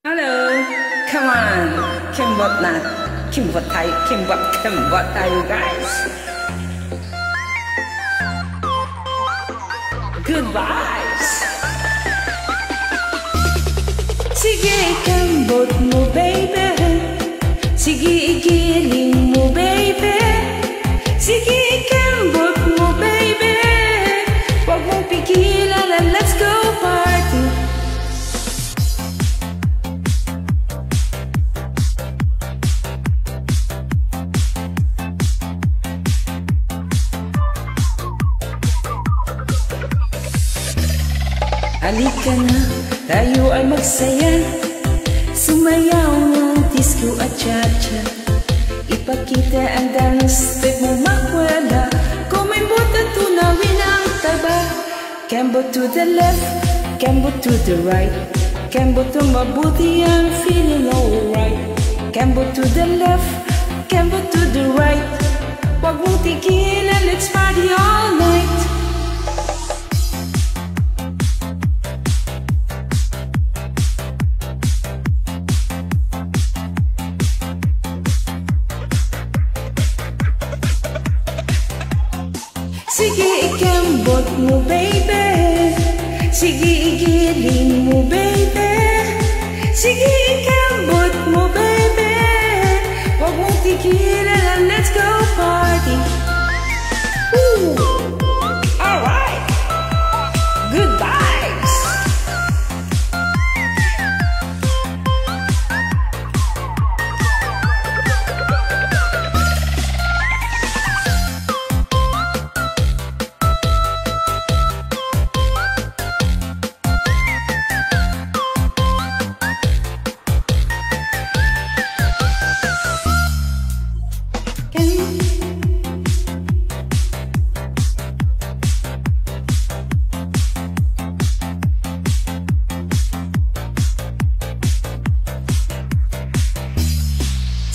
Hello, come on, Kimbot not, Kimbot Thai, Kimbot Thai, you guys. Good vibes. Sige Kimbot mo baby, sige igiling mo baby, sige Kimbot mo baby, wag mong pigilan and let's go party. Halika na, tayo ay magsaya, sumayaw ng disco at cha-cha. Ipakita ang dance step mo makwela, kumimbot at tunawin ang taba. Kimbot to the left, Kimbot to the right, Kimbot to mabuti ang feeling alright. Kimbot to the left, Kimbot to the right, wag mong tigilan, let's party all night. Sige ikimbot mo baby, sige igiling mo baby, sige ikimbot mo baby, wag mong tigilan and let's go party. Woo! Alright, good vibes.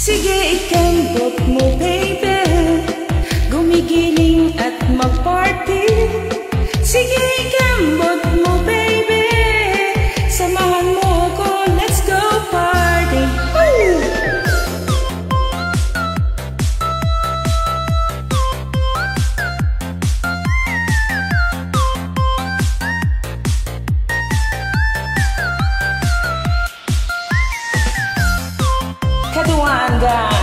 Sige ikimbot mo baby, gumigiling at mag-party. Sige ikimbot mo baby, samahan mo ako, let's go party. Woo! Kaduaan guys.